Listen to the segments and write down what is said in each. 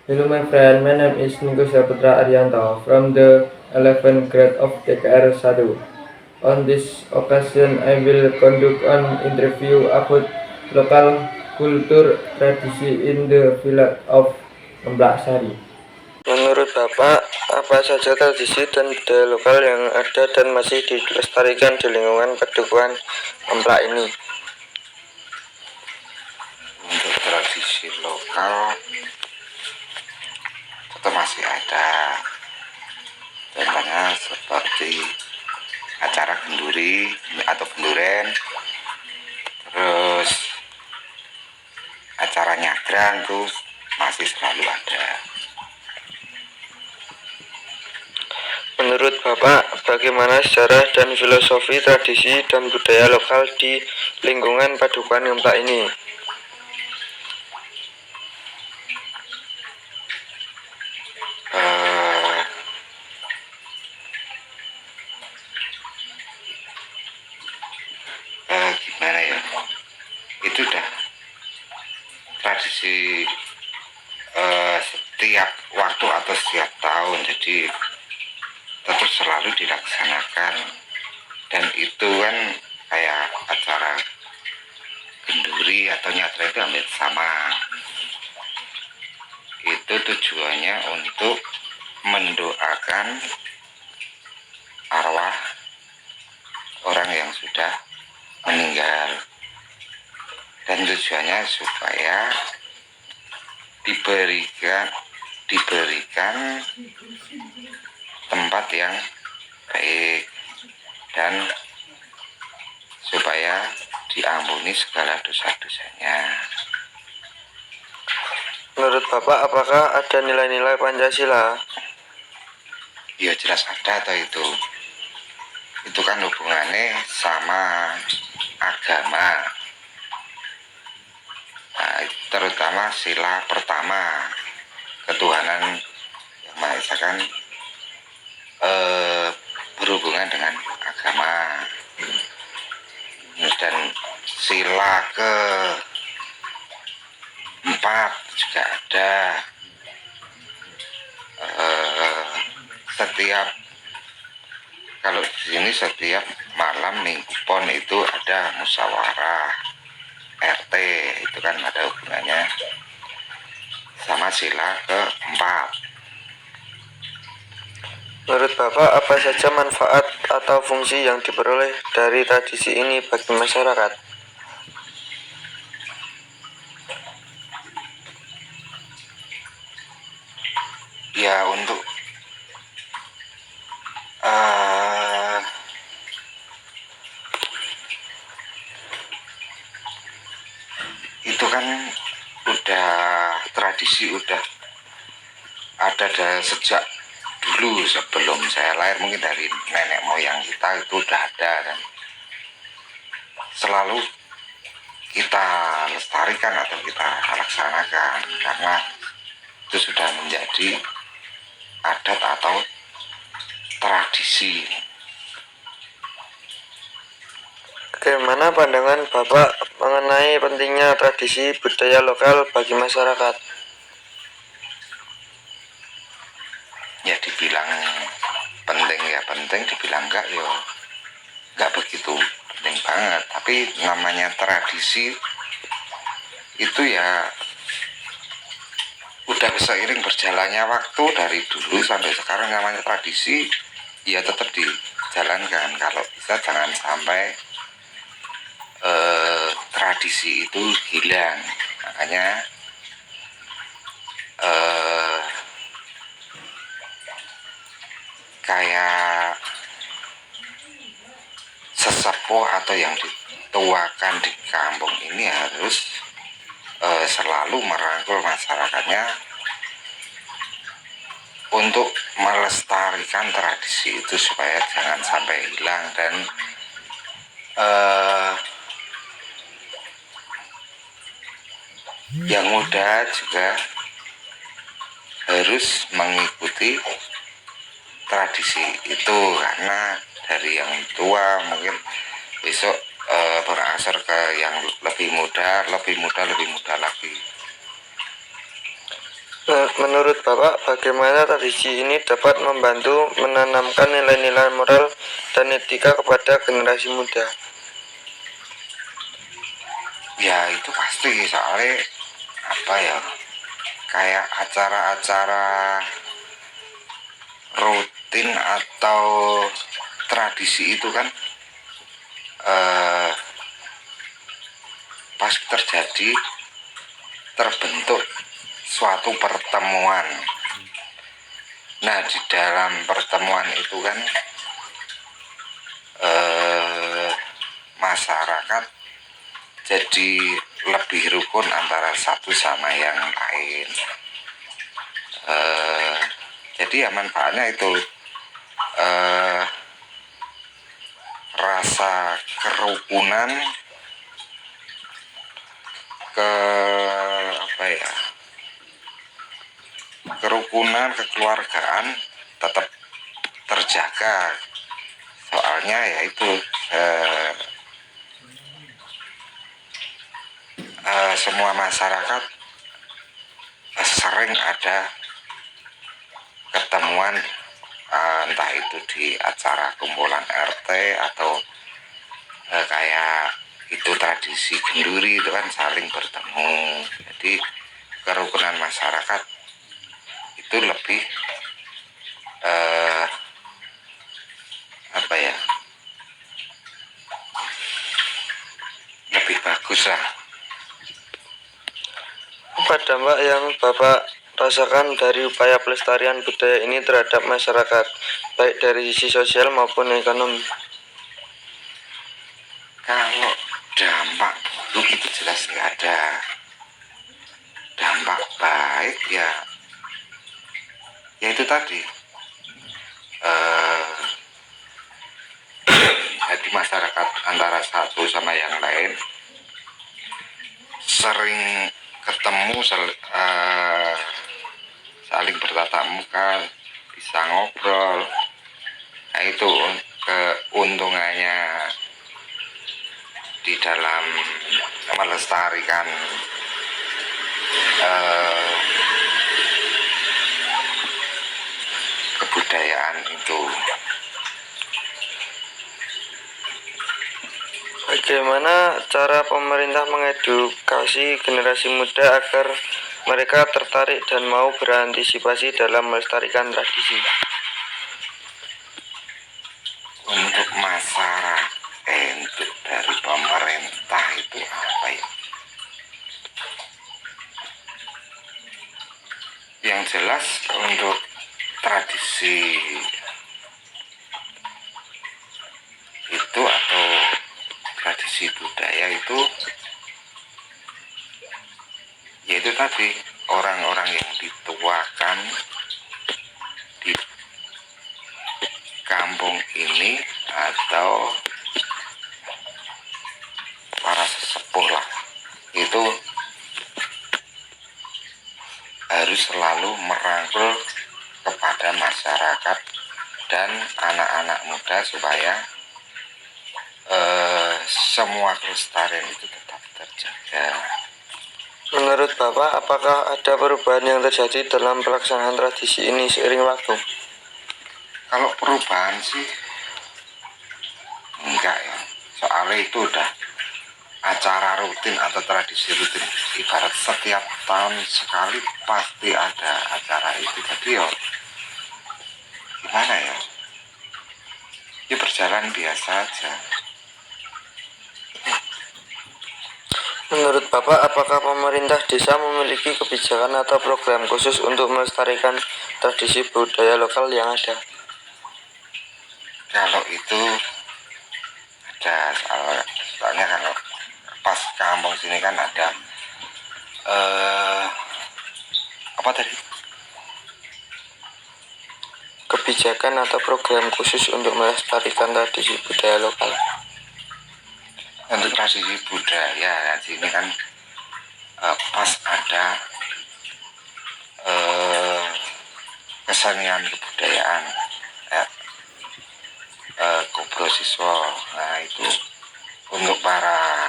Hello my friend, my name is Niko Saputra Arianto from the 11th grade of TKR 1. On this occasion, I will conduct an interview about local culture tradisi in the village of Emblak Sari. Menurut Bapak, apa saja tradisi dan budaya lokal yang ada dan masih dilestarikan di lingkungan Padukuhan Emblak ini? Untuk tradisi lokal tetap masih ada, contohnya seperti acara genduri atau genduren, terus acara nyadrang itu masih selalu ada. Menurut Bapak, bagaimana sejarah dan filosofi tradisi dan budaya lokal di lingkungan Padukuhan Emblak ini? Eh, Gimana ya? Itu udah tradisi setiap waktu atau setiap tahun, jadi tetap selalu dilaksanakan. Dan itu kan kayak acara genduri atau nyadra itu hampir sama. Itu tujuannya untuk mendoakan arwah orang yang sudah meninggal, dan tujuannya supaya diberikan tempat yang baik dan supaya diampuni segala dosa-dosanya. Menurut Bapak, apakah ada nilai-nilai Pancasila? Ya jelas ada atau itu kan hubungannya sama agama. Nah, terutama sila pertama, ketuhanan yang Maha Esa kan berhubungan dengan agama. Dan sila ke 4 juga ada. Kalau di sini setiap malam Minggu Pon itu ada musyawarah RT, itu kan ada hubungannya sama sila ke-4. Menurut Bapak, apa saja manfaat atau fungsi yang diperoleh dari tradisi ini bagi masyarakat? Ya untuk itu kan udah tradisi, udah ada dari sejak dulu sebelum saya lahir, mungkin dari nenek moyang kita itu udah ada, dan selalu kita lestarikan atau kita laksanakan karena itu sudah menjadi adat atau tradisi. Bagaimana pandangan Bapak mengenai pentingnya tradisi budaya lokal bagi masyarakat? Ya dibilang penting ya penting, dibilang enggak ya enggak begitu penting banget. Tapi namanya tradisi itu ya udah seiring berjalannya waktu, dari dulu sampai sekarang namanya tradisi ya tetap dijalankan. Kalau bisa jangan sampai tradisi itu hilang. Makanya kayak sesepuh atau yang dituakan di kampung ini harus selalu merangkul masyarakatnya untuk melestarikan tradisi itu supaya jangan sampai hilang. Dan yang muda juga harus mengikuti tradisi itu, karena dari yang tua mungkin besok berasal ke yang lebih muda lagi. Menurut Bapak, bagaimana tradisi ini dapat membantu menanamkan nilai-nilai moral dan etika kepada generasi muda? Ya itu pasti, soalnya apa ya, kayak acara-acara rutin atau tradisi itu kan pasti terbentuk suatu pertemuan. Nah, di dalam pertemuan itu kan masyarakat jadi lebih rukun antara satu sama yang lain. Jadi ya manfaatnya itu rasa kerukunan, kekeluargaan tetap terjaga. Soalnya ya itu semua masyarakat sering ada ketemuan, entah itu di acara kumpulan RT atau kayak itu tradisi genduri itu kan saling bertemu. Jadi kerukunan masyarakat itu lebih lebih bagus lah. Apa dampak yang Bapak rasakan dari upaya pelestarian budaya ini terhadap masyarakat, baik dari sisi sosial maupun ekonomi? Kalau dampak buruk itu jelas nggak ada. Dampak baik ya itu tadi, jadi masyarakat antara satu sama yang lain sering ketemu, saling bertatap muka, bisa ngobrol. Nah itu keuntungannya di dalam melestarikan kebudayaan itu. Bagaimana cara pemerintah mengedukasi generasi muda agar mereka tertarik dan mau berantisipasi dalam melestarikan tradisi? Untuk masyarakat, untuk dari pemerintah itu apa ya? Yang jelas untuk tradisi itu atau tradisi budaya itu yaitu tadi, orang-orang yang dituakan di kampung ini atau para sesepuh lah, itu harus selalu merangkul kepada masyarakat dan anak-anak muda supaya semua kelestarian itu tetap terjaga. Menurut Bapak, apakah ada perubahan yang terjadi dalam pelaksanaan tradisi ini seiring waktu? Kalau perubahan sih enggak ya, soalnya itu udah acara rutin atau tradisi rutin, ibarat setiap tahun sekali pasti ada acara itu. Jadi ya gimana ya, ya berjalan biasa aja. Menurut Bapak, apakah pemerintah desa memiliki kebijakan atau program khusus untuk melestarikan tradisi budaya lokal yang ada? Kalau itu ada, soalnya kalau pas kampung sini kan ada apa tadi, Kebijakan atau program khusus untuk melestarikan tradisi budaya lokal. untuk tradisi budaya di sini kan pas ada kesenian kebudayaan, kopro siswa. Nah itu untuk para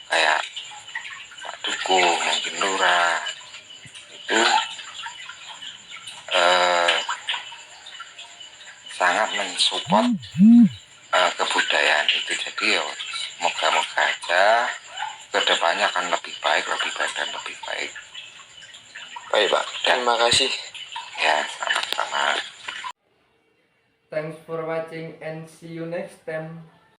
kayak Pak Duku, mungkin Lurah, sangat mensupport kebudayaan itu. Jadi ya moga-moga aja kedepannya akan lebih baik dan lebih baik. Baik Pak, terima kasih. Ya, sama-sama. Thanks for watching and see you next time.